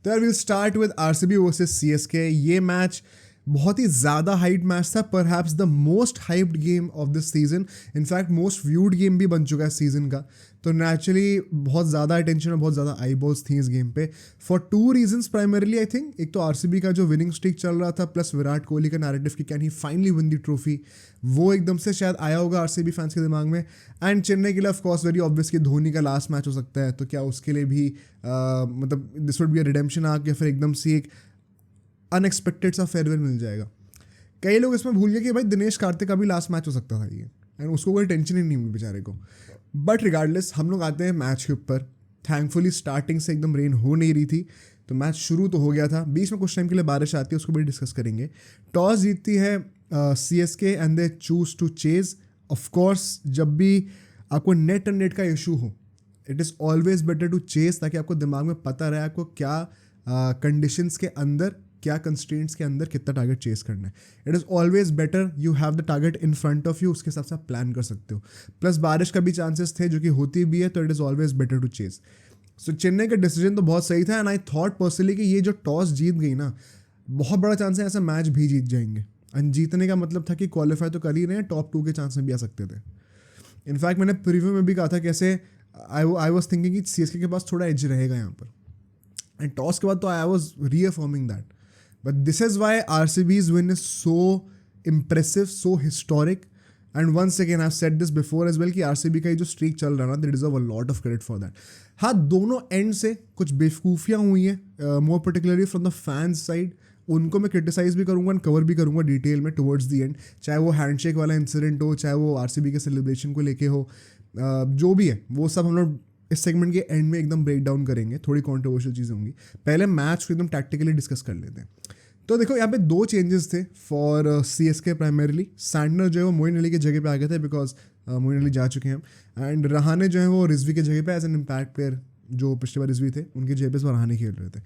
तो यार will start with RCB versus CSK. ये मैच बहुत ही ज़्यादा हाइप मैच था, perhaps the most hyped game of this season, in fact most viewed game भी बन चुका है सीजन का। तो नेचुरली बहुत ज़्यादा अटेंशन और बहुत ज़्यादा आई बॉल्स थी इस गेम पे for two reasons primarily. I think एक तो आरसीबी का जो विनिंग स्ट्रीक चल रहा था, प्लस विराट कोहली का नैरेटिव कि can he finally win the trophy, वो एकदम से शायद आया होगा आरसीबी फैंस के दिमाग में। एंड चेन्नई के लिए ऑफ कोर्स वेरी ऑब्वियस कि धोनी का लास्ट मैच हो सकता है, तो क्या उसके लिए भी मतलब this would be a redemption arc, या फिर एकदम से एक अनएक्सपेक्टेड सा फेयरवेल मिल जाएगा। कई लोग इसमें भूल गए कि भाई दिनेश कार्तिक का भी लास्ट मैच हो सकता था ये, एंड उसको कोई टेंशन ही नहीं हुई बेचारे को। बट रिगार्डलेस हम लोग आते हैं मैच के ऊपर। थैंकफुली स्टार्टिंग से एकदम रेन हो नहीं रही थी, तो मैच शुरू तो हो गया था, बीच में कुछ टाइम के लिए बारिश आती है, उसको भी डिस्कस करेंगे। टॉस जीतती है CSK and they choose to chase. Of course जब भी आपको नेट एंड नेट का इशू हो, it is always better to chase, ताकि आपको दिमाग में पता रहे आपको क्या कंडीशंस के अंदर, क्या कंस्ट्रेंट्स के अंदर कितना टारगेट चेस करना है। It is always better you have the target in front of you, उसके हिसाब से आप प्लान कर सकते हो। प्लस बारिश का भी चांसेस थे जो कि होती भी है, तो it is always better to chase. So Chennai का डिसीजन तो बहुत सही था, एंड आई थॉट पर्सनली कि ये जो टॉस जीत गई ना, बहुत बड़ा चांस है ऐसा मैच भी जीत जाएंगे। एंड जीतने का मतलब था कि क्वालिफाई तो कर ही रहे हैं, टॉप 2 के चांस में भी आ सकते थे। इनफैक्ट मैंने प्रीव्यू में भी कहा था कैसे आई वॉज थिंकिंग कि सीएसके के पास थोड़ा एज रहेगा यहाँ पर, एंड टॉस के बाद तो I was reaffirming that. But this is why RCB's win is so impressive, so historic. And once again, I've said this before as well कि RCB का ये जो स्ट्रीक चल रहा है ना, they deserve a lot of credit for that. हाँ, दोनों एंड से कुछ बेवकूफ़ियाँ हुई हैं, more particularly from the fans side. उनको मैं क्रिटिसाइज भी करूँगा एंड कवर भी करूँगा डिटेल में टुवर्ड्स दी एंड, चाहे वो हैंडशेक वाला इंसिडेंट हो, चाहे वो RCB के सेलिब्रेशन को लेके हो, जो भी है वो सब हम लोग इस सेगमेंट के एंड में एकदम ब्रेक डाउन करेंगे। थोड़ी कॉन्ट्रोवर्शियल चीज़ें होंगी, पहले मैच को एकदम टैक्टिकली डिस्कस कर लेते हैं। तो देखो यहाँ पे 2 चेंजेस थे फॉर सीएसके प्राइमरीली। सैंडनर जो है वो मोइन अली की जगह पे आ गए थे, बिकॉज मोइन अली जा चुके हैं, एंड रहाने जो है वो रिजवी की जगह पे एज एन इम्पैक्ट प्लेयर, जो पिछले बार रिजवी थे उनकी जगह पे रहाने खेल रहे थे।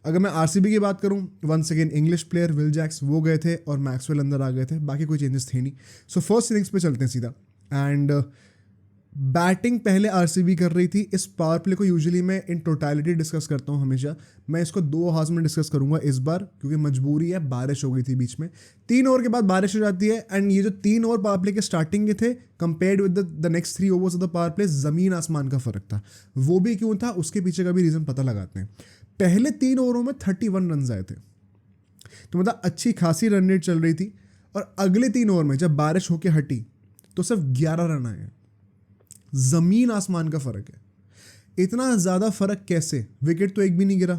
अगर मैं आरसीबी की बात करूँ, once again English player Will Jacks वो गए थे और मैक्सवेल अंदर आ गए थे, बाकी कोई चेंजेस थे नहीं। सो फर्स्ट इनिंग्स पे चलते हैं सीधा। एंड बैटिंग पहले आरसीबी कर रही थी। इस पावर प्ले को यूजुअली मैं इन टोटलिटी डिस्कस करता हूँ हमेशा, मैं इसको 2 हाउस में डिस्कस करूँगा इस बार, क्योंकि मजबूरी है, बारिश हो गई थी बीच में, 3 ओवर के बाद बारिश हो जाती है। एंड ये जो 3 ओवर पावर प्ले के स्टार्टिंग के थे compared with the next 3 overs of the power play, ज़मीन आसमान का फ़र्क था। वो भी क्यों था, उसके पीछे का भी रीज़न पता लगाते हैं। पहले 3 ओवरों में 31 रन आए थे, तो मतलब अच्छी खासी रन रेट चल रही थी। और अगले 3 ओवर में जब बारिश होके हटी तो सिर्फ 11 रन आए हैं। ज़मीन आसमान का फ़र्क है। इतना ज़्यादा फ़र्क कैसे? विकेट तो एक भी नहीं गिरा।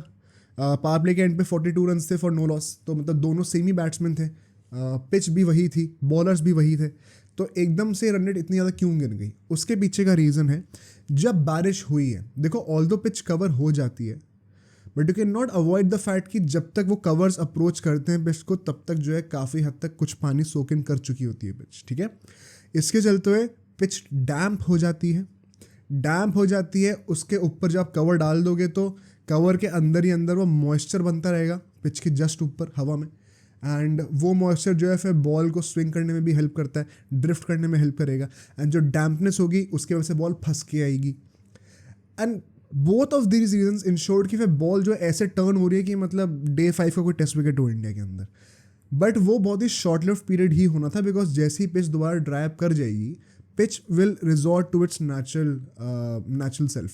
पावर प्ले के एंड पे 42 रन थे फॉर नो लॉस, तो मतलब दोनों सेम ही बैट्समैन थे, पिच भी वही थी, बॉलर्स भी वही थे, तो एकदम से रन रेट इतनी ज़्यादा क्यों गिर गई? उसके पीछे का रीज़न है जब बारिश हुई है। देखो, ऑल्दो पिच कवर हो जाती है, but you can not avoid the fact कि जब तक वो कवर्स अप्रोच करते हैं पिच को, तब तक जो है काफ़ी हद तक कुछ पानी सोक इन कर चुकी होती है पिच, ठीक है। इसके चलते हुए पिच डैम्प हो जाती है। डैम्प हो जाती है, उसके ऊपर जब आप कवर डाल दोगे तो कवर के अंदर ही अंदर वो मॉइस्चर बनता रहेगा पिच के जस्ट ऊपर हवा में, एंड वो मॉइस्चर जो है फिर बॉल को स्विंग करने में भी हेल्प करता है, ड्रिफ्ट करने में हेल्प करेगा, एंड जो डैम्पनेस होगी उसकी वजह से बॉल फंस के आएगी। And both of these reasons insured कि फिर बॉल जो ऐसे टर्न हो रही है कि मतलब डे 5 का कोई टेस्ट विकेट हो इंडिया के अंदर। बट वो बहुत ही शॉर्ट लिव्ड पीरियड ही होना था, बिकॉज जैसे ही पिच दोबारा ड्राई अप कर जाएगी, pitch will resort to its natural self.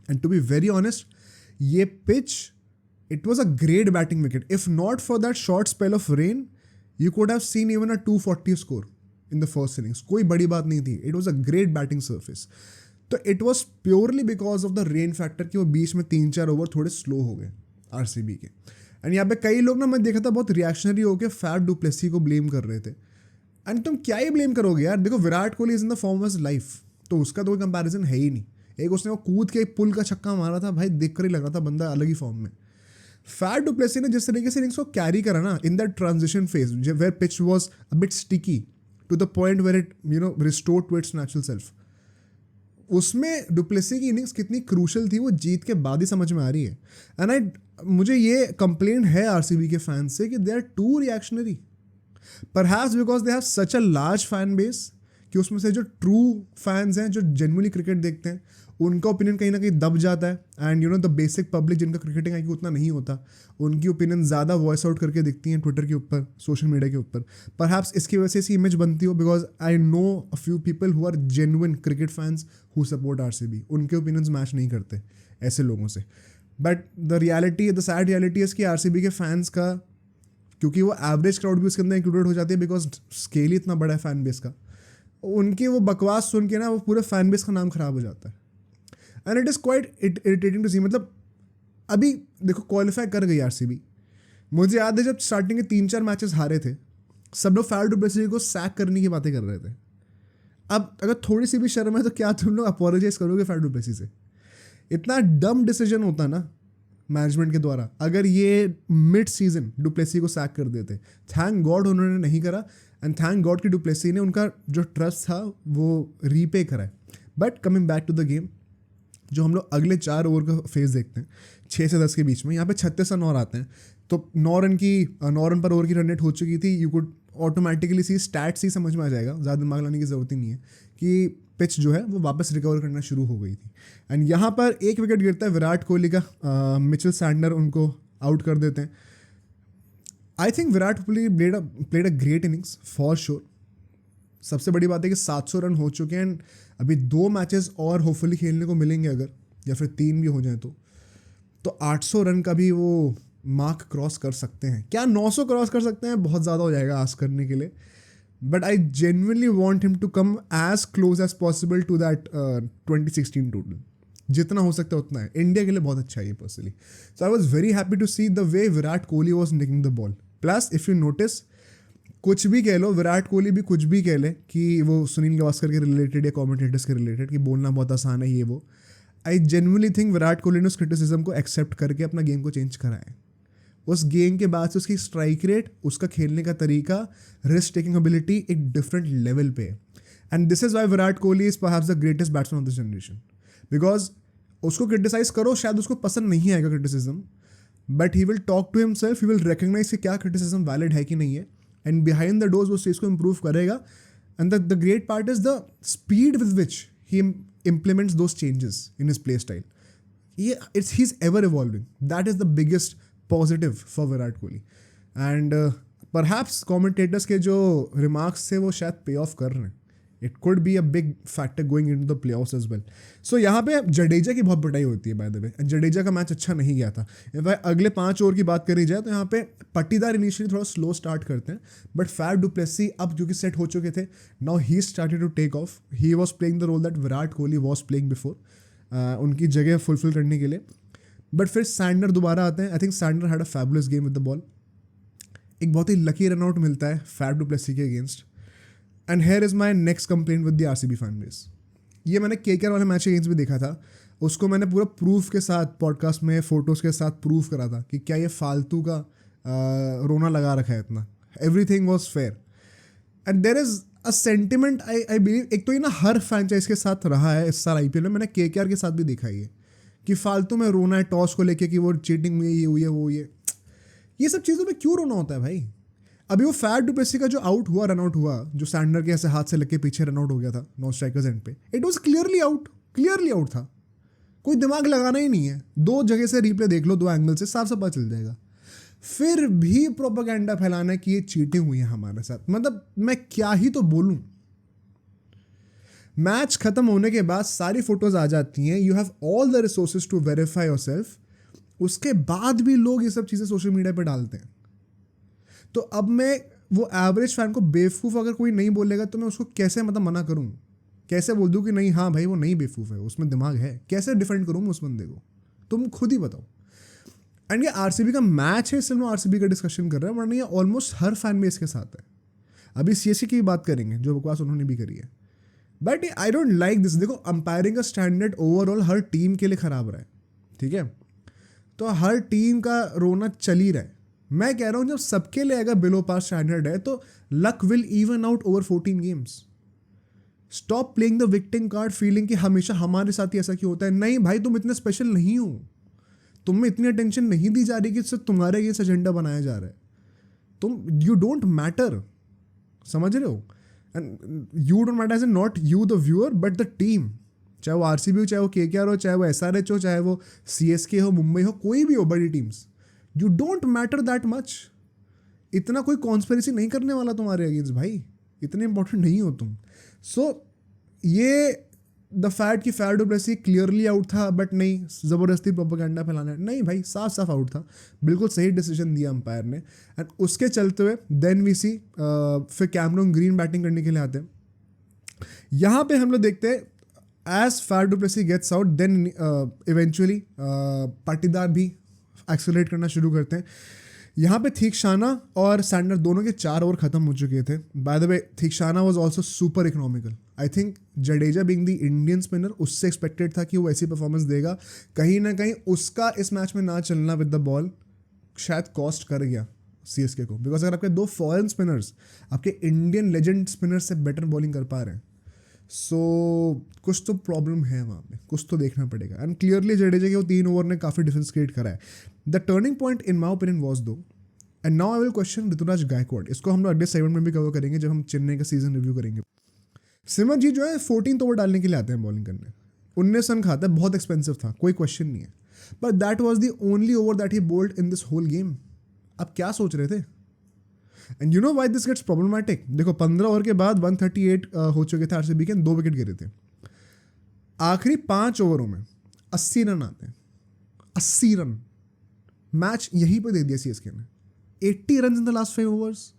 And to be very honest, ये pitch, it was a great batting wicket. If not for that short spell of rain, you could have seen even a 240 score in the first innings. कोई बड़ी बात नहीं थी. It was a great batting surface. तो it was purely because of the rain factor कि वो बीच में 3-4 over थोड़े स्लो हो गए आरसीबी के। एंड यहाँ पे कई लोग ना, मैं देखा था बहुत रिएक्शनरी होकर फैफ डू प्लेसी को ब्लेम कर रहे थे। एंड तुम क्या ही ब्लेम करोगे यार? देखो, Virat Kohli is in the form of life, तो उसका तो कोई कंपैरिजन है ही नहीं। एक उसने वो कूद के पुल का छक्का मारा था, भाई देख कर ही लग रहा था बंदा अलग ही फॉर्म में। फैफ डू प्लेसी ने जिस तरीके से इनिंग्स को कैरी करा ना in that transition phase where pitch was a bit sticky to the point where it restore to its natural self, उसमें डुप्लेसी की इनिंग्स कितनी क्रूशल थी वो जीत के बाद ही समझ में आ रही है। एंड मुझे ये कंप्लेंट है आरसीबी के फैंस से कि they are too reactionary, perhaps because they have such a large fan base कि उसमें से जो ट्रू फैंस हैं, जो जेन्युइनली क्रिकेट देखते हैं, उनका ओपिनियन कहीं ना कहीं दब जाता है, and you know the basic public जिनका क्रिकेटिंग आईक्यू उतना नहीं होता, उनकी ओपिनियन ज़्यादा वॉइस आउट करके दिखती हैं ट्विटर के ऊपर, सोशल मीडिया के ऊपर। परहैप्स इसकी वजह से ऐसी इमेज बनती हो, because I know a few people who are genuine cricket fans who support RCB, उनके ओपिनियंस मैच नहीं करते ऐसे लोगों से। बट द सैड रियलिटी है कि RCB के फैंस का, क्योंकि वो एवरेज क्राउड भी उसके अंदर इंक्लूडेड हो जाती है, बिकॉज स्केल ही इतना बड़ा है फैन बेस का, उनकी वो बकवास सुन के ना वो पूरे फैन बेस का नाम खराब हो जाता है। And it is quite irritating to see. मतलब अभी देखो क्वालिफाई कर गई RCB, मुझे याद है जब स्टार्टिंग के 3-4 मैचेस हारे थे, सब लोग फैफ डू प्लेसिस को सैक करने की बातें कर रहे थे। अब अगर थोड़ी सी भी शर्म है तो क्या तुम लोग अपोलोजाइज करोगे फैफ डू प्लेसिस से? इतना डम डिसीजन होता ना मैनेजमेंट के द्वारा अगर ये मिड सीजन डुप्लेसी को सैक कर देते। थैंक गॉड उन्होंने नहीं करा, एंड थैंक गॉड कि डुप्लेसी ने उनका जो ट्रस्ट था वो रीपे करा है। But coming back to the game, जो हम लोग अगले 4 ओवर का फेज देखते हैं 6 से 10 के बीच में, यहाँ पे 36 रन और आते हैं, तो 9 रन पर ओवर की रन रेट हो चुकी थी। You could automatically see stats ही समझ में आ जाएगा, ज़्यादा दिमाग लाने की ज़रूरत ही नहीं है कि पिच जो है वो वापस रिकवर करना शुरू हो गई थी। एंड यहाँ पर एक विकेट गिरता है विराट कोहली का, मिचेल सैंडनर उनको आउट कर देते हैं। I think Virat Kohli played a great innings for sure. सबसे बड़ी बात है कि 700 रन हो चुके हैं, एंड अभी 2 मैचेस और होपफुली खेलने को मिलेंगे, अगर या फिर 3 भी हो जाए तो 800 रन का भी वो मार्क क्रॉस कर सकते हैं। क्या 900 क्रॉस कर सकते हैं? बहुत ज़्यादा हो जाएगा आस्क करने के लिए, but I genuinely want him to come as close as possible to that 2016 total. जितना हो सकता है उतना है, इंडिया के लिए बहुत अच्छा है ये personally. So I was very happy to see the way Virat Kohli was nicking the ball. Plus if you notice, कुछ भी कह लो, विराट कोहली भी कुछ भी कह ले कि वो सुनील गावस्कर के रिलेटेड या कॉमेंटेटर्स के रिलेटेड कि बोलना बहुत आसान है ये वो, I genuinely think Virat Kohli ने उस क्रिटिसिज्म को एक्सेप्ट करके अपना गेम को चेंज करा है। उस गेम के बाद से उसकी स्ट्राइक रेट, उसका खेलने का तरीका, रिस्क टेकिंग एबिलिटी एक डिफरेंट लेवल पे है। And this is why Virat Kohli is perhaps the greatest batsman of this generation. Because उसको क्रिटिसाइज करो, शायद उसको पसंद नहीं आएगा criticism, but he will talk to himself, he will recognise कि क्या क्रिटिसिज्म वैलिड है कि नहीं है, एंड बिहाइंड द डोर्स उस चीज़ को इम्प्रूव करेगा। And the great part is the speed with which he implements those changes in his play style. He's ever evolving. That is the biggest positive for Virat Kohli. And perhaps commentators के जो remarks थे वो शायद pay off कर रहे हैं. It could be a big factor going into the playoffs as well. So यहाँ पे जडेजा की बहुत पिटाई होती है by the way. जडेजा का मैच अच्छा नहीं गया था. अगले 5 ओवर की बात करी जाए तो यहाँ पे पट्टीदार इनिशियली थोड़ा स्लो स्टार्ट करते हैं, बट फैफ डू प्लेसी अब क्योंकि सेट हो चुके थे, now he started to take off. He was playing the role that Virat Kohli was playing before, उनकी जगह फुलफिल करने के लिए. बट फिर सैंडनर दोबारा आते हैं. I think Santner had a fabulous game with the ball. एक बहुत ही लकी रन आउट मिलता है फैफ डू प्लेसी के against. And here is my next complaint with the RCB fan base. ये मैंने KKR वाले मैच के अगेंस्ट भी देखा था. उसको मैंने पूरा प्रूफ के साथ पॉडकास्ट में फोटोज़ के साथ प्रूफ करा था कि क्या ये फालतू का रोना लगा रखा है इतना. Everything was fair and there is a sentiment I believe. एक तो ये ना हर फ्रेंचाइज के साथ रहा है इस साल IPL में. मैंने KKR के साथ भी देखा है ये कि फालतू में रोना है टॉस को लेके कि वो चीटिंग हुई है, ये हुई है, वो हुई है. ये सब चीज़ों में क्यों रोना होता है भाई? अभी वो फैफ डू प्लेसी का जो आउट हुआ, रन आउट हुआ, जो सैंडनर के ऐसे हाथ से लग के पीछे रन आउट हो गया था नॉन स्ट्राइकर्स एंड पे, इट वाज क्लियरली आउट था. कोई दिमाग लगाना ही नहीं है. 2 जगह से रिप्ले देख लो, 2 एंगल से साफ साफ पता चल जाएगा. फिर भी प्रोपेगेंडा फैलाना है कि ये चीटिंग हुई है हमारे साथ. मतलब मैं क्या ही तो बोलूं. मैच खत्म होने के बाद सारी फोटोज आ जाती हैं, you have all the resources to verify yourself. उसके बाद भी लोग ये सब चीज़ें सोशल मीडिया पर डालते हैं. तो अब मैं वो एवरेज फैन को बेवकूफ़ अगर कोई नहीं बोलेगा तो मैं उसको कैसे मतलब मना करूँ? कैसे बोल दूँ कि नहीं हाँ भाई वो नहीं बेवकूफ़ है, उसमें दिमाग है? कैसे डिफेंड करूँ उस बंदे को? तुम खुद ही बताओ. एंड ये RCB का मैच है, सिर्फ मैं RCB का डिस्कशन कर रहा हूँ, वरना ये ऑलमोस्ट हर फैन बेस के साथ है. अभी CSK की बात करेंगे जो बकवास उन्होंने भी करी है. But I don't like this. देखो अंपायरिंग का स्टैंडर्ड ओवरऑल हर टीम के लिए ख़राब रहा है, ठीक है? तो हर टीम का रोना चल ही रहा है. मैं कह रहा हूँ जब सबके लिए अगर बिलो पार स्टैंडर्ड है तो luck will even out over 14 games. Stop playing the victim card, feeling कि हमेशा हमारे साथ ही ऐसा क्यों होता है. नहीं भाई, तुम इतने स्पेशल नहीं हो. तुम में इतनी अटेंशन नहीं दी जा रही कि सिर्फ तुम्हारे ये एजेंडा बनाया जा रहा है. You don't matter. समझ रहे हो? And you don't matter as a not you the viewer but the team, चाहे वो आरसीबी हो, चाहे वो केकेआर हो, चाहे वो एसआरएच हो, चाहे वो सीएसके हो, मुंबई हो, कोई भी हो बड़ी teams, you don't matter that much. इतना कोई कॉन्स्पिरेसी नहीं करने वाला तुम्हारे अगेंस्ट भाई, इतने इंपॉर्टेंट नहीं हो तुम। सो ये द फैक्ट कि Faf du Plessis clearly out था बट नहीं ज़बरदस्ती प्रोपेगेंडा फैलाना, नहीं भाई, साफ साफ आउट था, बिल्कुल सही डिसीजन दिया अंपायर ने। एंड उसके चलते हुए देन वी सी फिर कैमरन ग्रीन बैटिंग करने के लिए आते हैं। यहाँ पे हम लोग देखते हैं as Faf du Plessis gets out then eventually Patidar भी एक्सेलरेट करना शुरू करते हैं। यहाँ पे थीक्षाना और सैंडर दोनों के 4 ओवर खत्म हो चुके थे। By the way Theekshana was also super economical. I think Jadeja being the Indian spinner, उससे एक्सपेक्टेड था कि वो ऐसी परफॉर्मेंस देगा। कहीं ना कहीं उसका इस मैच में ना चलना विद द बॉल शायद कॉस्ट कर गया सीएसके को, बिकॉज अगर आपके 2 फॉरेन स्पिनर्स आपके इंडियन लेजेंड स्पिनर से बेटर बॉलिंग कर पा रहे हैं, सो कुछ तो प्रॉब्लम है वहाँ पे, कुछ तो देखना पड़ेगा। एंड क्लियरली जडेजा के वो 3 ओवर ने काफ़ी डिफरेंस क्रिएट करा है। The turning point in my opinion was though, and now I will question Ruturaj Gaikwad. इसको हम लोग अगले सेगमेंट में भी कवर करेंगे जब हम चेन्नई का सीजन रिव्यू करेंगे। सिमरनजीत जो है 14th ओवर डालने के लिए आते हैं बॉलिंग करने, 19 रन खाता है, बहुत एक्सपेंसिव था, कोई क्वेश्चन नहीं है, but that was the only over that he bowled in this whole game. आप क्या सोच रहे थे? And you know why this gets problematic. देखो 15 ओवर के बाद 138 हो चुके थे आरसीबी के, 2 विकेट गिरे थे। आखिरी 5 ओवरों में 80 रन आते हैं, 80 रन। मैच यहीं पे दे दिया सीएसके ने, 80 run in the last 5 overs.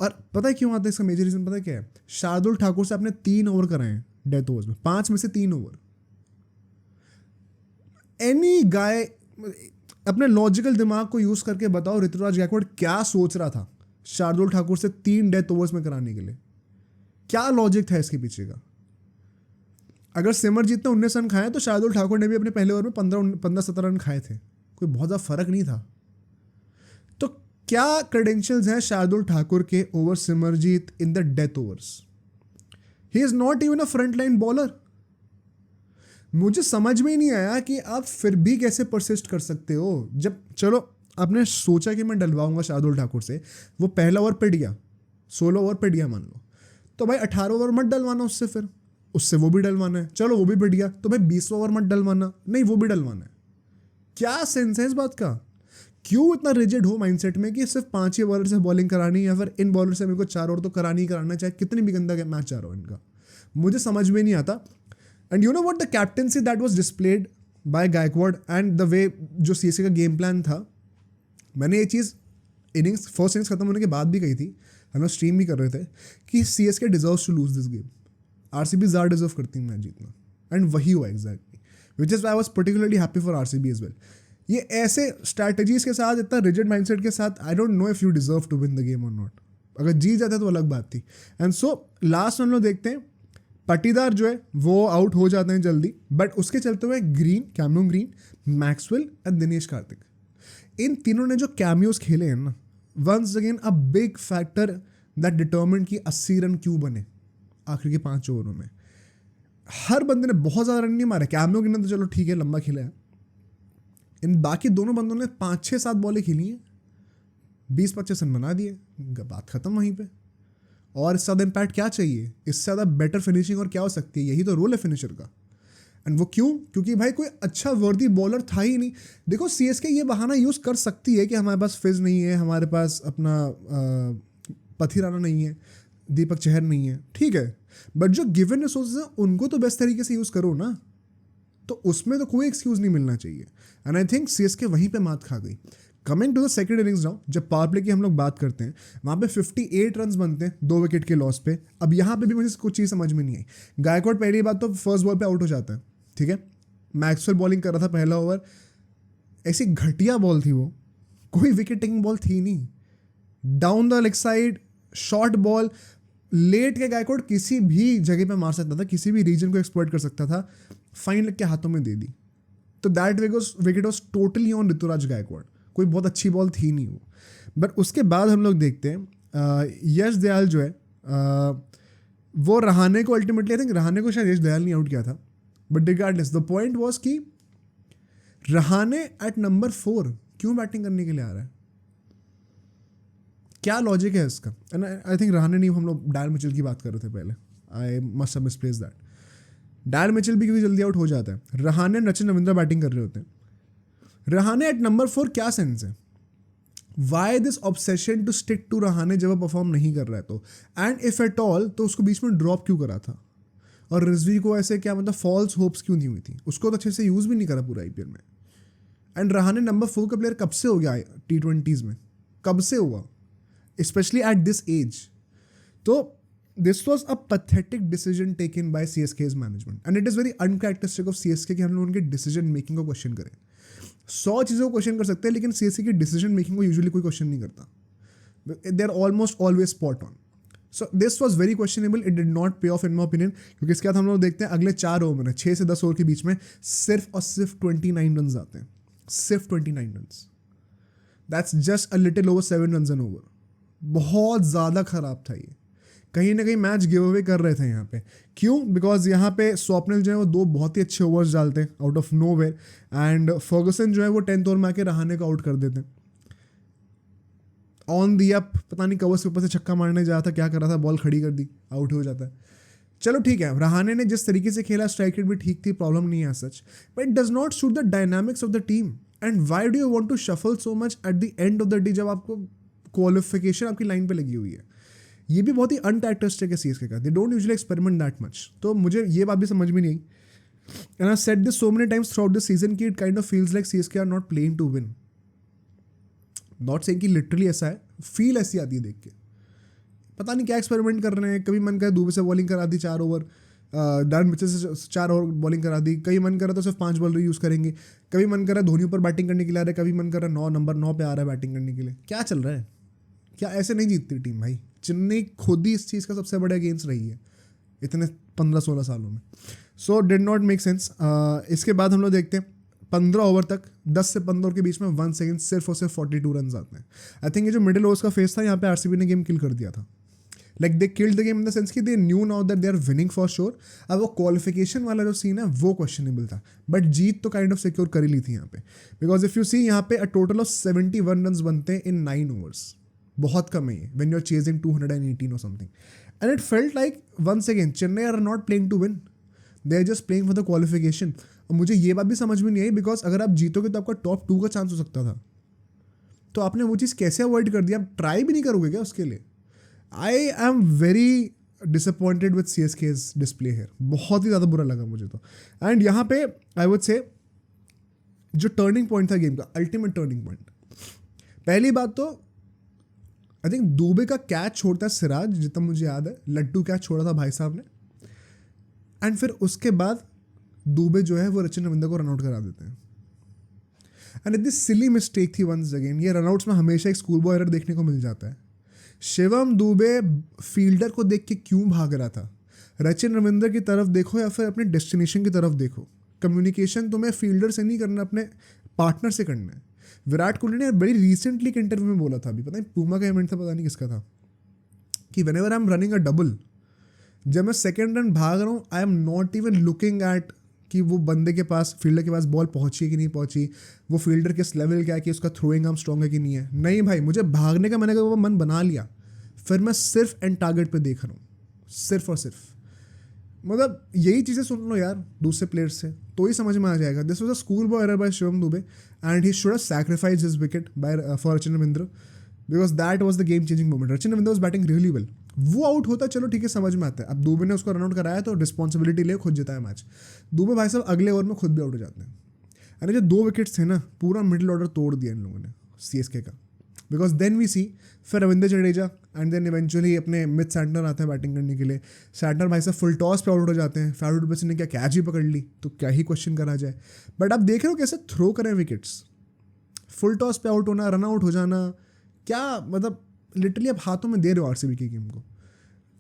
और पता है क्यों आता है? इसका मेजर रीजन पता है क्या है? शार्दुल ठाकुर से आपने 3 ओवर कराए हैं डेथ ओवर्स में, 5 में से 3 ओवर। एनी गाय अपने लॉजिकल दिमाग को यूज करके बताओ ऋतुराज गायकवाड क्या सोच रहा था शार्दुल ठाकुर से 3 डेथ ओवर्स में कराने के लिए? क्या लॉजिक था इसके पीछे का? अगर सिमरजीत ने 19 रन खाए तो शार्दुल ठाकुर ने भी अपने पहले ओवर में 15-17 रन खाए थे, कोई बहुत ज़्यादा फर्क नहीं था। तो क्या क्रेडेंशियल्स हैं शार्दुल ठाकुर के over Simarjeet in the death overs? He is not even a front line bowler. मुझे समझ में ही नहीं आया कि आप फिर भी कैसे परसिस्ट कर सकते हो। जब चलो आपने सोचा कि मैं डलवाऊंगा शार्दुल ठाकुर से, वो पहला ओवर पिट गया, 16 ओवर पिट गया मान लो, तो भाई 18 ओवर मत डलवाना उससे, फिर उससे वो भी डलवाना है, चलो वो भी पिट गया तो भाई 20 ओवर मत डलवाना, नहीं वो भी डलवाना है। क्या सेंस है इस बात का? क्यों इतना रिजिड हो माइंडसेट में कि सिर्फ 5 ही बॉलर से बॉलिंग करानी, या फिर इन बॉलर से मेरे को 4 ओवर तो करानी ही कराना, चाहे कितनी भी गंदा मैच जा रहा हो इनका, मुझे समझ में नहीं आता। And you know what, the captaincy that was displayed bye Gaikwad and the way जो सीएसके का गेम प्लान था, मैंने ये चीज़ फर्स्ट इनिंग्स खत्म होने के बाद भी कही थी, हम लोग स्ट्रीम भी कर रहे थे कि CSK deserves to lose this game, RCB ज़्यादा डिजर्व करती है मैच जीतना, एंड वही हुआ exactly, which is I was particularly happy for RCB as well. ये ऐसे स्ट्रैटेजीज के साथ, इतना रिजिड माइंडसेट के साथ, I don't know if you deserve to win the game और नॉट। अगर जीत जाता तो अलग बात थी। एंड सो लास्ट हम लोग देखते हैं पाटीदार जो है वो आउट हो जाते हैं जल्दी, बट उसके चलते हुए Green, Cameron Green, Maxwell and Dinesh Karthik, इन तीनों ने जो कैमियोज खेले हैं ना, once again a big factor that determined कि 80 रन क्यों बने आखिर के 5 ओवरों में। हर बंदे ने बहुत ज़्यादा रन नहीं मारे, कैमियो ने तो चलो ठीक है लंबा खेला है, इन बाकी दोनों बंदों ने 5-6-7 बॉलें खेली हैं, 20-25 रन बना दिए, बात खत्म वहीं पे। और इससे ज़्यादा इम्पैक्ट क्या चाहिए? इससे ज़्यादा बेटर फिनिशिंग और क्या हो सकती है? यही तो रोल है फिनिशर का। एंड वो क्यों? क्योंकि भाई कोई अच्छा वर्दी बॉलर था ही नहीं। देखो सीएसके ये बहाना यूज़ कर सकती है कि हमारे पास फिज नहीं है, हमारे पास अपना पथिराना नहीं है, दीपक चहर नहीं है, ठीक है, बट जो गिवन रिसोर्सेज हैं उनको तो बेस्ट तरीके से यूज़ करो ना, तो उसमें तो कोई एक्सक्यूज़ नहीं मिलना चाहिए। एंड आई थिंक सीएसके वहीं पे मात खा गई। Coming to the second innings now, जब पावर प्ले की हम लोग बात करते हैं, वहाँ पे 58 रन बनते हैं 2 विकेट के लॉस पे। अब यहाँ पे भी मुझे कुछ चीज़ समझ में नहीं आई। गायकवाड पहली बात तो फर्स्ट बॉल पे आउट हो जाता है, ठीक है, मैक्सवेल बॉलिंग कर रहा था पहला ओवर, ऐसी घटिया बॉल थी वो, कोई विकेट टेकिंग बॉल थी नहीं, down the leg side short ball, late के गायकवाड किसी भी जगह पे मार सकता था, किसी भी रीजन को एक्सप्लॉइट कर सकता था, फाइन लग के हाथों में दे दी। तो that wicket was totally on Ruturaj Gaikwad, कोई बहुत अच्छी बॉल थी नहीं वो। बट उसके बाद हम लोग देखते हैं यश दयाल जो है वो रहाने को अल्टीमेटली, आई थिंक रहाने को शायद यश दयाल नहीं आउट किया था, but regardless the point was कि रहाने एट नंबर 4 क्यों बैटिंग करने के लिए आ रहा है? क्या लॉजिक है इसका? एंड आई थिंक रहाणे नहीं, हम लोग डायल मिचेल की बात कर रहे थे पहले, I must have misplace that. Dial Mitchell भी क्योंकि जल्दी आउट हो जाता है, रहाणे रचिन रविंद्र बैटिंग कर रहे होते हैं। रहाणे एट नंबर 4 क्या सेंस है? Why this obsession to stick to Rahane जब वो परफॉर्म नहीं कर रहा है तो? एंड इफ एट ऑल तो उसको बीच में ड्रॉप क्यों करा था? और रिजवी को ऐसे क्या मतलब फॉल्स होप्स क्यों नहीं हुई थी? उसको तो अच्छे से यूज़ भी नहीं करा पूरा आईपीएल में। एंड रहाणे नंबर 4 का प्लेयर कब से हो गया T20s में? कब से हुआ? Specially at this age. तो this was a pathetic decision taken by CSK's management and it is very uncharacteristic of CSK कि हम लोग उनके डिसीजन मेकिंग को क्वेश्चन करें। 100 चीज़ों को क्वेश्चन कर सकते हैं, लेकिन CSK की डिसीजन मेकिंग को यूजुअली कोई क्वेश्चन नहीं करता। They are almost always spot on. So this was very questionable, it did not pay off in my opinion, क्योंकि इसके बाद हम लोग देखते हैं अगले 4 ओवर में 6 से 10 ओवर के बीच में सिर्फ और सिर्फ 29 रन आते हैं, सिर्फ 29 run. That's just a little over 7 run an over. बहुत ज़्यादा ख़राब था ये। कहीं ना कहीं मैच गिव अवे कर रहे थे यहाँ पे। क्यों? बिकॉज यहाँ पे स्वप्निल जो है वो 2 बहुत ही अच्छे ओवर्स डालते हैं out of nowhere, and Ferguson जो है वो 10th ओवर में आके रहाणे को आउट कर देते हैं। ऑन दी अप पता नहीं कवर से ऊपर से छक्का मारने जा रहा था, क्या कर रहा था, बॉल खड़ी कर दी, आउट हो जाता है। चलो ठीक है, रहाणे ने जिस तरीके से खेला स्ट्राइक रेट भी ठीक थी, प्रॉब्लम नहीं है सच, but it does not suit the dynamics of the team. And why do you want to shuffle so much at the end of the day, जब आपको क्वालिफिकेशन आपकी लाइन पे लगी हुई है? ये भी बहुत ही अनकैरेक्टरिस्टिक है CSK का। They don't usually experiment that much. तो मुझे ये बात भी समझ में नहीं आई, and I said this so many times throughout this season कि it kind of feels like CSK are not playing to win. Not saying कि लिटरली ऐसा है, फील ऐसी आती है देख के। पता नहीं क्या एक्सपेरिमेंट कर रहे हैं। कभी मन करे दुबे से बॉलिंग करा दी 4 ओवर, डायन मिचेल से 4 ओवर बॉलिंग करा दी, कभी मन करा तो सिर्फ 5 बॉलर यूज़ करेंगे, कभी मन करा धोनी पर बैटिंग करने के लिए आ रहा है, कभी मन करा 9 नंबर 9 पे आ रहा है बैटिंग करने के लिए। क्या चल रहा है? क्या ऐसे नहीं जीतती टीम भाई? चेन्नई खुद ही इस चीज़ का सबसे बड़ा अगेंस्ट रही है इतने 15-16 सालों में। So did not make sense. इसके बाद हम लोग देखते हैं 15 ओवर तक, 10 से 15 ओवर के बीच में 1 सेकंड सिर्फ और सिर्फ 42 रन आते हैं। आई थिंक ये जो मिडिल ओवर्स का फेस था, यहाँ पे RCB ने गेम किल कर दिया था। Like they killed the game in the sense कि they knew now that they are winning for sure. अब वो क्वालिफिकेशन वाला जो सीन है वो क्वेश्चनेबल था, बट जीत तो काइंड ऑफ सिक्योर कर ही ली थी यहाँ पे। बिकॉज इफ यू सी यहाँ पे अ टोटल ऑफ 71 रन बनते हैं इन 9 ओवर्स। बहुत कम है ये व्हेन यू आर चेजिंग 218 और something. And it felt like once again Chennai are not playing to win, they are just playing for the qualification. और मुझे ये बात भी समझ में नहीं आई, बिकॉज अगर आप जीतोगे तो आपका टॉप 2 का चांस हो सकता था, तो आपने वो चीज़ कैसे अवॉइड कर दिया? आप ट्राई भी नहीं करोगे क्या उसके लिए? I am very disappointed with CSK's display here. बहुत ही ज़्यादा बुरा लगा मुझे तो। एंड यहाँ पे आई वुड से जो टर्निंग पॉइंट था गेम का, अल्टीमेट टर्निंग पॉइंट, पहली बात तो आई थिंक दुबे का कैच छोड़ता है सिराज, जितना मुझे याद है, लड्डू कैच छोड़ा था भाई साहब ने। एंड फिर उसके बाद दुबे जो है वो रचिन रविंद्र को रनआउट करा देते हैं। एंड दिस सिली मिस्टेक थी वंस अगेन। ये रनआउट्स में हमेशा एक स्कूल बॉय एरर देखने को मिल जाता है। शिवम दुबे फील्डर को देख के क्यों भाग रहा था? रचिन रविंद्र की तरफ देखो या फिर अपने डेस्टिनेशन की तरफ देखो। कम्युनिकेशन तुम्हें फील्डर से नहीं करना, अपने पार्टनर से करना है। विराट कोहली ने बड़ी रिसेंटली एक इंटरव्यू में बोला था, अभी पता नहीं पूमा का इवेंट था, पता नहीं किसका था, कि when ever I am running a double, जब मैं सेकेंड रन भाग रहा हूँ, I am not even looking at कि वो बंदे के पास, फील्डर के पास बॉल पहुंची कि नहीं पहुंची, वो फील्डर किस लेवल का है, कि उसका थ्रोइंग आर्म स्ट्रॉन्ग है कि नहीं है। नहीं भाई, मुझे भागने का मैंने वो मन बना लिया, फिर मैं सिर्फ एंड टारगेट पे देख रहा हूँ, सिर्फ और सिर्फ। मतलब यही चीज़ें सुन लो यार दूसरे प्लेयर्स से, तो ही समझ में आ जाएगा। This was a school boy error bye Shivam Dubey and he should have sacrificed his wicket bye for Rachin Ravindra, because that was the game changing moment. Rachin Ravindra was batting really well. वो आउट होता, चलो ठीक है, समझ में आता है। अब दुबे ने उसको रनआउट कराया तो रिस्पॉन्सिबिलिटी ले, खुद जिताया मैच। दुबे भाई साहब अगले ओवर में खुद भी आउट हो जाते हैं। अरे जो 2 विकेट्स थे ना, पूरा मिडिल ऑर्डर तोड़ दिया इन लोगों ने CSK का। बिकॉज देन वी सी फिर Ravindra Jadeja and then eventually अपने मिथ सैंटनर आते हैं बैटिंग करने के लिए। सैंटनर भाई साहब फुल टॉस पे आउट हो जाते हैं। फैरुड बस ने क्या कैच ही पकड़ ली, तो क्या ही क्वेश्चन करा जाए। बट आप देख रहे हो कैसे थ्रो करें विकेट्स, फुल टॉस पे आउट होना, रन आउट हो जाना, क्या मतलब लिटरली आप हाथों में दे रहे हो RCB की गेम को।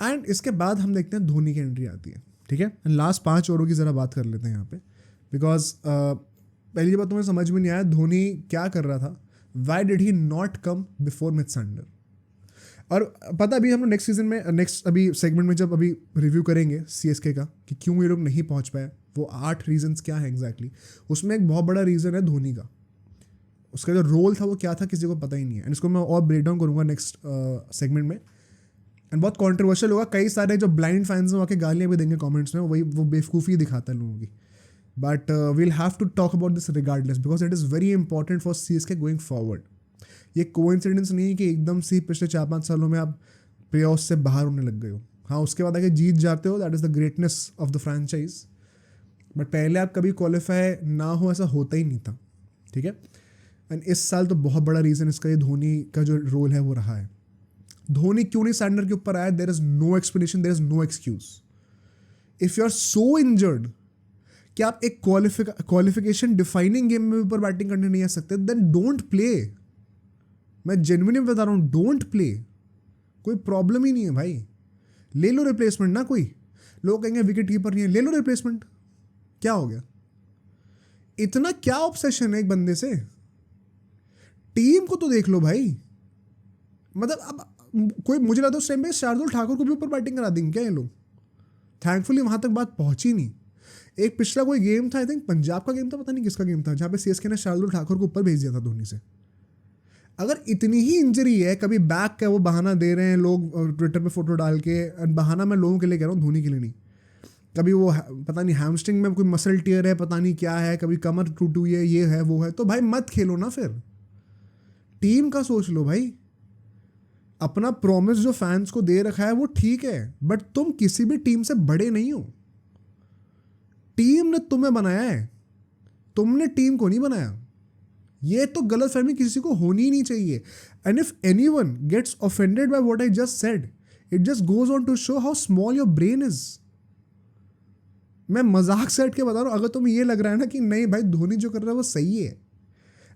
एंड इसके बाद हम देखते हैं धोनी की एंट्री आती है, ठीक है। लास्ट 5 ओवरों की ज़रा बात कर लेते हैं यहाँ पे, बिकॉज पहली बात तुम्हें समझ में नहीं आया धोनी क्या कर रहा था। Why did he not come before Mitch Santner? और पता अभी हम लोग नेक्स्ट सीजन में, नेक्स्ट अभी सेगमेंट में जब अभी रिव्यू करेंगे CSK का कि क्यों ये लोग नहीं पहुंच पाए, वो 8 रीजंस क्या है एग्जैक्टली, उसमें एक बहुत बड़ा रीज़न है धोनी का। उसका जो रोल था वो क्या था किसी को पता ही नहीं है, एंड इसको मैं और ब्रेक डाउन करूँगा नेक्स्ट सेगमेंट में, एंड बहुत कॉन्ट्रोवर्शियल होगा, कई सारे जो ब्लाइंड फैंस हैं वहाँ के गालियाँ भी देंगे कमेंट्स में, वही वो बेवकूफ़ी दिखाता है लोगों की, but we'll have to talk about this regardless because it is very important for CSK going forward. ये कोइंसिडेंस नहीं है कि एकदम से पिछले 4-5 सालों में आप प्लेऑफ्स से बाहर होने लग गए हो। हाँ, उसके बाद आगे जीत जाते हो, that is the greatness of the franchise, but पहले आप कभी क्वालिफाई ना हो ऐसा होता ही नहीं था, ठीक है। एंड इस साल तो बहुत बड़ा रीज़न इसका ये धोनी का जो रोल है वो रहा है। धोनी क्यों नहीं सैंडर के ऊपर आया, there is no explanation, there is no excuse. If you are so injured कि आप एक क्वालिफिकेशन डिफाइनिंग गेम में ऊपर बैटिंग करने नहीं आ सकते, देन डोंट प्ले। मैं जेन्युइनली बता रहा हूँ, डोंट प्ले। कोई प्रॉब्लम ही नहीं है भाई, ले लो रिप्लेसमेंट ना। कोई लोग कहेंगे विकेट कीपर नहीं है, ले लो रिप्लेसमेंट, क्या हो गया? इतना क्या ऑब्सेशन है एक बंदे से? टीम को तो देख लो भाई। मतलब अब कोई, मुझे लगता है उस टाइम पे शार्दुल ठाकुर को भी ऊपर बैटिंग करा देंगे क्या ये लोग? थैंकफुली वहां तक बात पहुंची नहीं। एक पिछला कोई गेम था, आई थिंक पंजाब का गेम था, पता नहीं किसका गेम था, जहाँ पे CSK ने शार्दुल ठाकुर को ऊपर भेज दिया था धोनी से। अगर इतनी ही इंजरी है, कभी बैक का वो बहाना दे रहे हैं लोग ट्विटर पे फोटो डाल के, बहाना मैं लोगों के लिए कह रहा हूँ, धोनी के लिए नहीं। कभी वो पता नहीं हैमस्ट्रिंग में कोई मसल टियर है, पता नहीं क्या है, कभी कमर टूटी हुई है, ये है वो है, तो भाई मत खेलो ना फिर। टीम का सोच लो भाई। अपना प्रॉमिस जो फैंस को दे रखा है वो ठीक है, बट तुम किसी भी टीम से बड़े नहीं हो। टीम ने तुम्हें बनाया है, तुमने टीम को नहीं बनाया। ये तो गलतफहमी किसी को होनी ही नहीं चाहिए। And if anyone gets offended by what I just said, it just goes on to show how small your brain is. मैं मजाक से हट के बता रहा हूं, अगर तुम्हें ये लग रहा है ना कि नहीं भाई धोनी जो कर रहा है वो सही है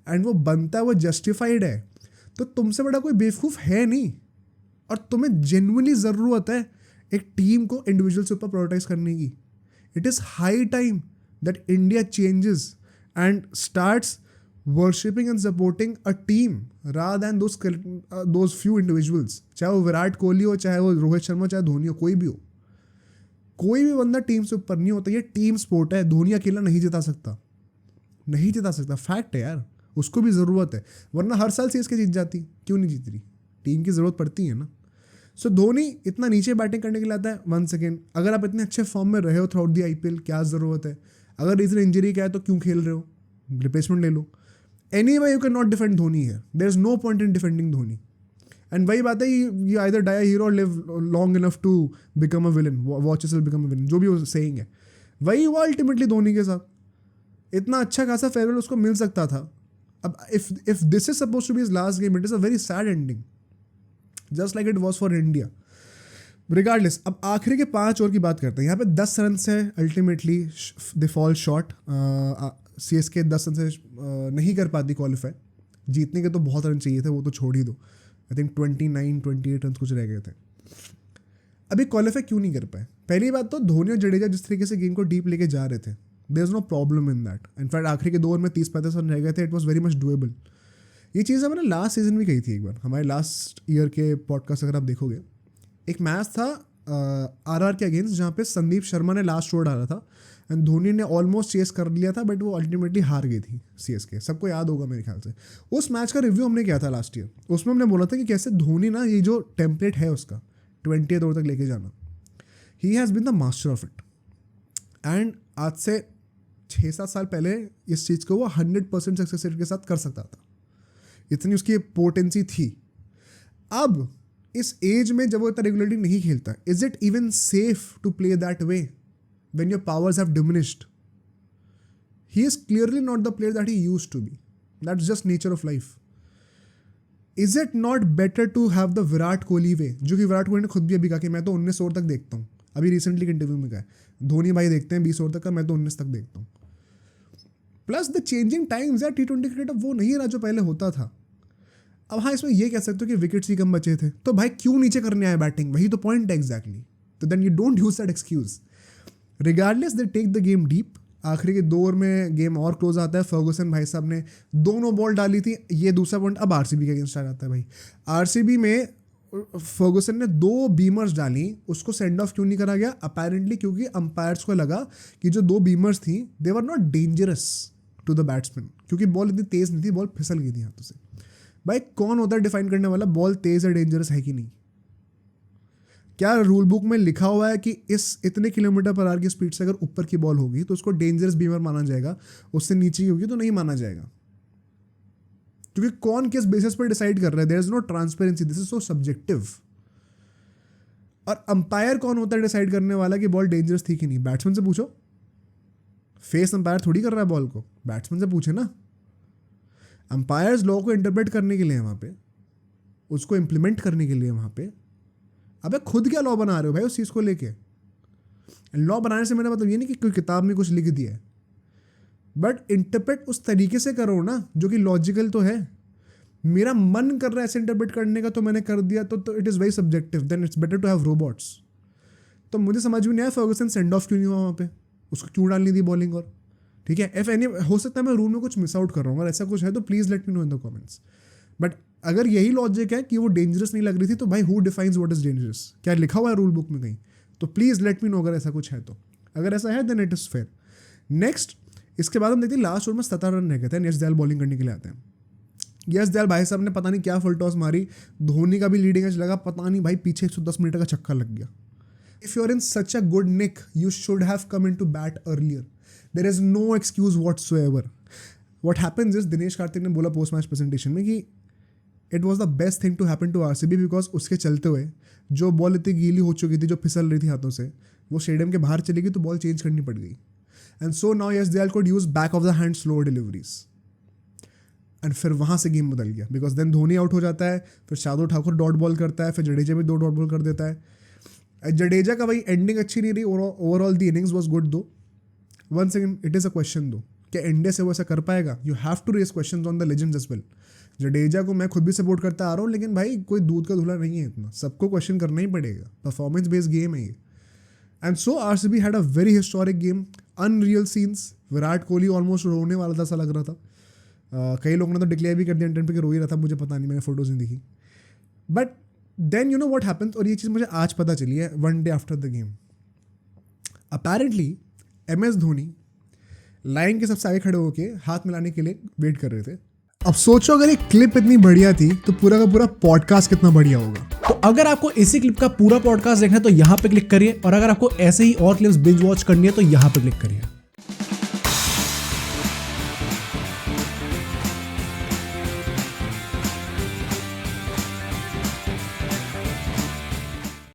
एंड वो बनता है, वो जस्टिफाइड है, तो तुमसे बड़ा कोई बेवकूफ़ है नहीं। और तुम्हें जेन्युइनली ज़रूरत है एक टीम को इंडिविजुअल से ऊपर प्रायोरिटाइज करने की। It is high time that India changes and starts worshipping and supporting a team rather than those few individuals. चाहे वो विराट कोहली हो, चाहे वो रोहित शर्मा, चाहे धोनी हो, कोई भी हो। कोई भी बंदा टीम से ऊपर नहीं होता। ये टीम स्पोर्ट है, धोनी अकेला नहीं जिता सकता, नहीं जिता सकता, फैक्ट है यार। उसको भी ज़रूरत है, वरना हर साल CSK जीत जाती, क्यों नहीं जीत रही? टीम की ज़रूरत पड़ती है ना। सो धोनी इतना नीचे बैटिंग करने के लिए आता है। वन सेकेंड, अगर आप इतने अच्छे फॉर्म में रहे हो थ्रू आउट दी IPL, क्या ज़रूरत है? अगर रीजन इंजरी का है तो क्यों खेल रहे हो? रिप्लेसमेंट ले लो। Anyway you can not defend Dhoni है, there is no point in defending Dhoni. And वही बात है, you either die a hero और live long enough to become a villain, watch yourself become a villain, जो भी वो सेइंग है वही हुआ अल्टीमेटली धोनी के साथ। इतना अच्छा खासा फेयरवेल उसको मिल सकता था। अब if this is suppose to be his last game, it is a very sad ending, just like it was for India. Regardless, अब आखिरी के 5 ओवर की बात करते हैं। यहाँ पे 10 रन से ultimately they fall short. CSK 10 run से नहीं कर पाती क्वालिफाई। जीतने के तो बहुत रन चाहिए थे, वो तो छोड़ ही दो। आई थिंक 29-28 रन कुछ रह गए थे। अभी क्वालिफाई क्यों नहीं कर पाए? पहली बात तो धोनी और जडेजा जिस तरीके से गेम को डीप लेके जा रहे थे, there is no problem in that. In fact आखिरी के 2 ओवर में 30-35 रन रह गए थे, it was very much doable. ये चीज़ हमने लास्ट सीजन भी कही थी एक बार, हमारे लास्ट ईयर के पॉडकास्ट अगर आप देखोगे। एक मैच था RR के अगेंस्ट, जहाँ पे संदीप शर्मा ने लास्ट ओवर डाला था एंड धोनी ने ऑलमोस्ट चेस कर लिया था, बट वो अल्टीमेटली हार गई थी CSK। सबको याद होगा मेरे ख्याल से। उस मैच का रिव्यू हमने किया था लास्ट ईयर। उसमें हमने बोला था कि कैसे धोनी ना, ये जो टेम्पलेट है उसका 20th ओवर तक लेके जाना, he has been the master of it. And आज से 6-7 साल पहले इस चीज़ को वो 100% सक्सेस रेट के साथ कर सकता था, इतनी उसकी पोटेंसी थी। अब इस एज में जब वो इतना रेगुलरली नहीं खेलता, is it even safe to play that way when your powers have diminished? He is clearly not the player that he used to be. That's just nature of life. Is it not better to have the Virat Kohli way, जो कि विराट कोहली ने खुद भी अभी कहा कि मैं तो 19 ओवर तक देखता हूँ। अभी रिसेंटली के इंटरव्यू में कहा धोनी भाई देखते हैं 20 ओवर तक का, मैं तो 19 तक देखता हूँ। प्लस द चेंजिंग टाइम्स यार, T20 क्रिकेट अब वो नहीं रहा जो पहले होता था। अब हाँ, इसमें ये कह सकते हो कि विकेट्स ही कम बचे थे, तो भाई क्यों नीचे करने आए बैटिंग? वही तो पॉइंट है एग्जैक्टली। तो then you don't use that excuse. Regardless they take the game deep. आखिरी के 2 ओवर में गेम और क्लोज आता है। फर्गुसन भाई साहब ने दोनों बॉल डाली थी। ये दूसरा पॉइंट अब RCB के अगेंस्ट आ जाता है भाई। RCB में फर्गुसन ने 2 बीमर्स डाली, उसको सेंड ऑफ क्यों नहीं करा गया? अपेरेंटली क्योंकि अंपायर्स को लगा कि जो 2 बीमर्स थी they were not dangerous to the batsman, क्योंकि बॉल इतनी तेज़ नहीं थी, बॉल फिसल गई थी हाथों से। भाई कौन होता है डिफाइन करने वाला बॉल तेज़ या डेंजरस है कि नहीं? क्या रूल बुक में लिखा हुआ है कि इस इतने किलोमीटर पर आवर की स्पीड से अगर ऊपर की बॉल होगी तो उसको डेंजरस बीमर माना जाएगा, उससे नीचे की होगी तो नहीं माना जाएगा? क्योंकि कौन किस बेसिस पर डिसाइड कर रहा है? There is no transparency, this is so subjective. और अंपायर कौन होता है डिसाइड करने वाला कि बॉल डेंजरस थी कि नहीं? बैट्समैन से पूछो। फेस अंपायर थोड़ी कर रहा है बॉल को, बैट्समैन से पूछे ना। अंपायर्स लॉ को इंटरप्रेट करने के लिए वहाँ पे, उसको इम्प्लीमेंट करने के लिए वहाँ पे। अबे खुद क्या लॉ बना रहे हो भाई उस चीज़ को लेके? लॉ बनाने से मेरा मतलब ये नहीं कि कोई किताब में कुछ लिख दिया है, बट इंटरप्रेट उस तरीके से करो ना जो कि लॉजिकल तो है। मेरा मन कर रहा है ऐसे इंटरप्रेट करने का तो मैंने कर दिया, तो it is very subjective, then it's better to have robots. तो मुझे समझ में नहीं आया फर्गुसन सेंड ऑफ क्यों नहीं हुआ वहाँ पे, उसको क्यों डालनी थी बॉलिंग? और ठीक है, इफ एनी हो सकता है मैं रूल में कुछ मिस आउट कर रहा हूँ, अगर ऐसा कुछ है तो please let me know in the comments. But अगर यही लॉजिक है कि वो डेंजरस नहीं लग रही थी तो भाई who defines what is dangerous? क्या लिखा हुआ है रूल बुक में कहीं? तो प्लीज़ लेट मी नो अगर ऐसा कुछ है तो। अगर ऐसा है then it is fair. Next, इसके बाद हम देखते हैं लास्ट ओवर में 17 रन रह गए थे, यश दयाल बॉलिंग करने के लिए आते हैं। यश दयाल भाई साहब ने पता नहीं क्या फुल टॉस मारी, धोनी का भी लीडिंग एज लगा, पता नहीं भाई पीछे 110 मीटर का छक्का लग गया। If you are in such a good nick you should have come in to bat earlier, there is no excuse whatsoever. What happens is, Dinesh Karthik ने बोला पोस्ट मैच प्रेजेंटेशन में कि it was the best thing to happen to RCB because उसके चलते हुए जो ball इतनी गीली हो चुकी थी, जो फिसल रही थी हाथों से, वो स्टेडियम के बाहर चली गई तो बॉल चेंज करनी पड़ गई। And so now Yash Dayal could use back of the hand slower deliveries, and फिर वहाँ से गेम बदल गया बिकॉज देन धोनी आउट हो जाता है, फिर शार्दुल ठाकुर डॉट बॉल करता है, फिर जडेजा भी 2 डॉट बॉल कर देता है। जडेजा का भाई एंडिंग अच्छी नहीं रही, overall the innings was good though. One second, it is a question though, क्या इंडिया से वो ऐसा कर पाएगा? You have to raise questions on the legends as well. Jadeja को मैं खुद भी सपोर्ट करता आ रहा हूँ, लेकिन भाई कोई दूध का धुला नहीं है इतना, सबको क्वेश्चन करना ही पड़ेगा, परफॉर्मेंस बेस्ड गेम है ये। And so RCB had a very historic game, unreal scenes, Virat Kohli almost रोने वाला था ऐसा लग रहा था। कई लोगों ने तो डिक्लेयर भी कर दिया इंटरनेट पे कि रो ही रहा था, मुझे पता नहीं, मैंने फोटोज नहीं देखी। But then you know what happens, और ये चीज़ मुझे आज पता चली है one day after the game. Apparently MS Dhoni line के सबसे आगे खड़े होके हाथ मिलाने के लिए वेट कर रहे थे। अब सोचो अगर ये क्लिप इतनी बढ़िया थी तो पूरा का पूरा पॉडकास्ट कितना बढ़िया होगा। तो अगर आपको इसी क्लिप का पूरा पॉडकास्ट देखना है तो यहाँ पे क्लिक करिए, और अगर आपको ऐसे ही और क्लिप्स बिंज वॉच करनी है तो यहाँ पे क्लिक करिए।